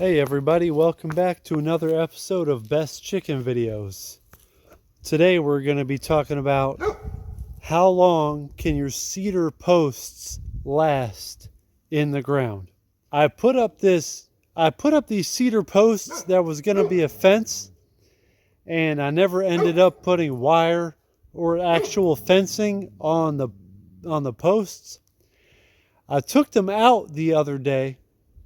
Hey everybody, welcome back to another episode of Best Chicken Videos. Today we're going to be talking about how long can your cedar posts last in the ground. I put up these cedar posts that was going to be a fence, and I never ended up putting wire or actual fencing on the posts. I took them out the other day.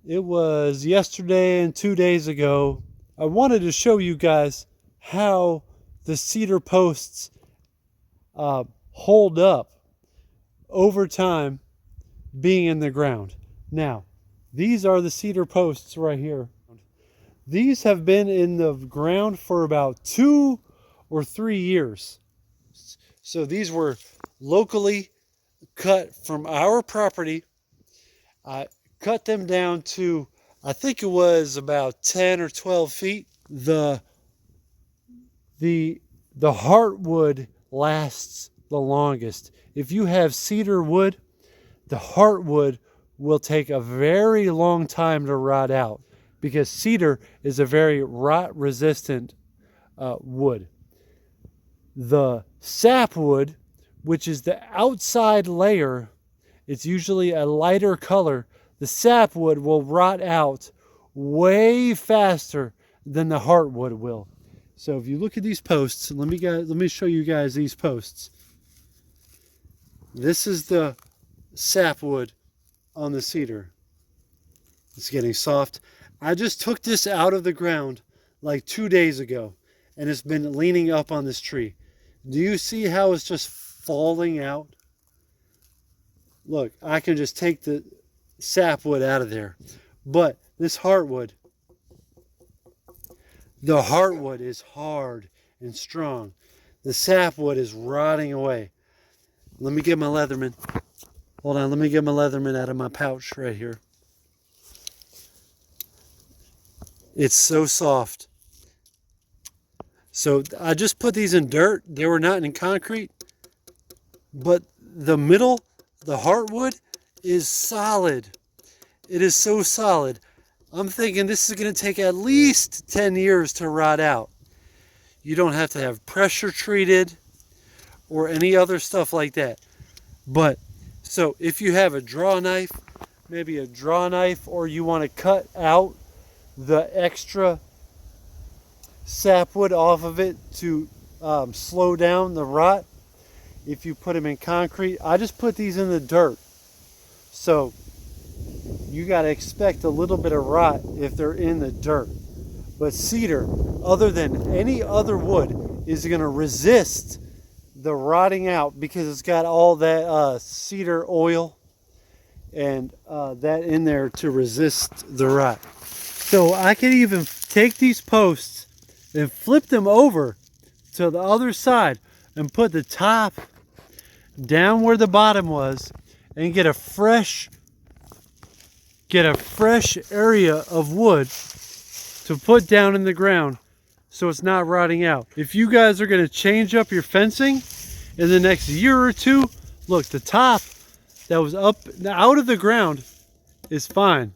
It was yesterday and 2 days ago. I wanted to show you guys how the cedar posts hold up over time being in the ground. Now, these are the cedar posts right here. These have been in the ground for about 2 or 3 years. So these were locally cut from our property. I cut them down to, I think it was about 10 or 12 feet. The heartwood lasts the longest. If you have cedar wood, the heartwood will take a very long time to rot out because cedar is a very rot resistant wood. The sapwood, which is the outside layer, it's usually a lighter color. The sapwood will rot out way faster than the heartwood will. So if you look at these posts, let me show you guys these posts. This is the sapwood on the cedar. It's getting soft. I just took this out of the ground like 2 days ago, and it's been leaning up on this tree. Do you see how it's just falling out? Look, I can just take the sapwood out of there. But this heartwood, the heartwood is hard and strong. The sapwood is rotting away. Let me get my Leatherman. Hold on, let me get my Leatherman out of my pouch right here. It's so soft. So I just put these in dirt. They were not in concrete. But the middle, the heartwood, is solid. It is so solid. I'm thinking this is going to take at least 10 years to rot out. You don't have to have pressure treated or any other stuff like that. But so if you have a draw knife, maybe a draw knife, or you want to cut out the extra sapwood off of it to slow down the rot, if you put them in concrete, I just put these in the dirt. So you got to expect a little bit of rot if they're in the dirt. But cedar, other than any other wood, is going to resist the rotting out because it's got all that cedar oil and that in there to resist the rot. So I can even take these posts and flip them over to the other side and put the top down where the bottom was and get a fresh area of wood to put down in the ground so it's not rotting out. If you guys are going to change up your fencing in the next year or two, look, the top that was up out of the ground is fine.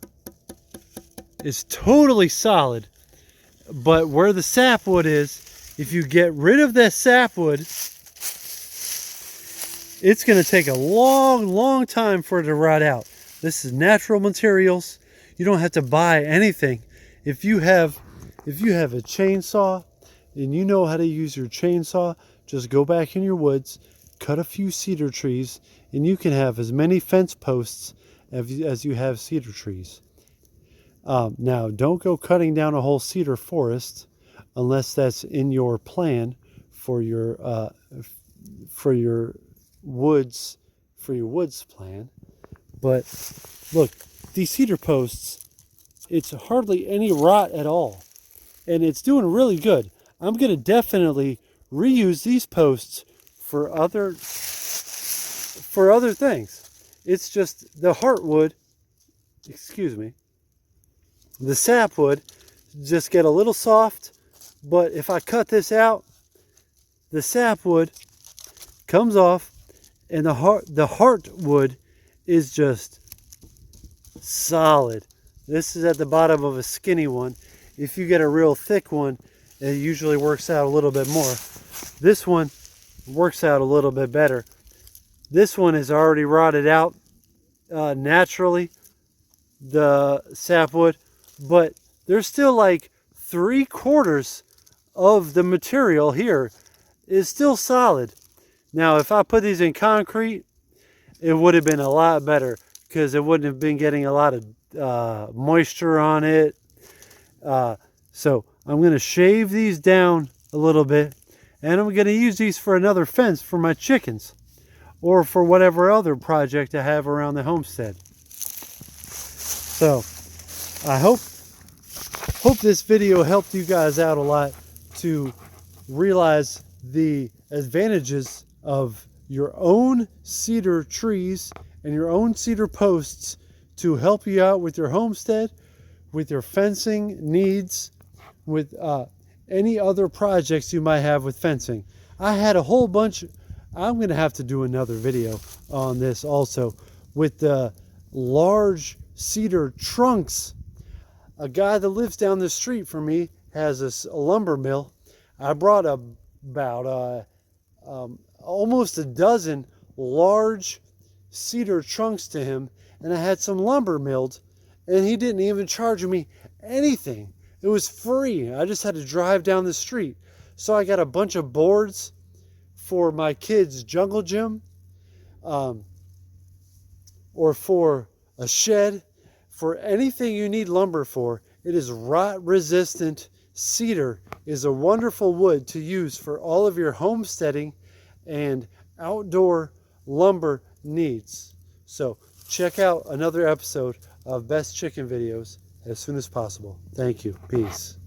It's totally solid. But where the sapwood is, if you get rid of that sapwood, it's going to take a long time for it to rot out. This is natural materials. You don't have to buy anything. If you have a chainsaw and you know how to use your chainsaw, just go back in your woods, cut a few cedar trees, and you can have as many fence posts as you have cedar trees. Now, don't go cutting down a whole cedar forest unless that's in your plan for your woods plan. But look, these cedar posts, it's hardly any rot at all, and it's doing really good. I'm going to definitely reuse these posts for other things. It's just the heartwood, the sapwood just get a little soft, but if I cut this out, the sapwood comes off and the heartwood is just solid. This is at the bottom of a skinny one. If you get a real thick one, it usually works out a little bit more. This one works out a little bit better. This one is already rotted out naturally, the sapwood, but there's still like 3/4 of the material here is still solid. Now, if I put these in concrete, it would have been a lot better because it wouldn't have been getting a lot of moisture on it. So I'm going to shave these down a little bit, and I'm going to use these for another fence for my chickens or for whatever other project I have around the homestead. So I hope this video helped you guys out a lot to realize the advantages of your own cedar trees and your own cedar posts to help you out with your homestead, with your fencing needs, with any other projects you might have with fencing. I had a whole bunch. I'm going to have to do another video on this also with the large cedar trunks. A guy that lives down the street from me has a lumber mill. I brought about almost a dozen large cedar trunks to him, and I had some lumber milled, and he didn't even charge me anything. It was free. I just had to drive down the street. So I got a bunch of boards for my kids' jungle gym, or for a shed, for anything you need lumber for. It is rot resistant. Cedar is a wonderful wood to use for all of your homesteading and outdoor lumber needs. So check out another episode of Best Chicken Videos as soon as possible. Thank you. Peace.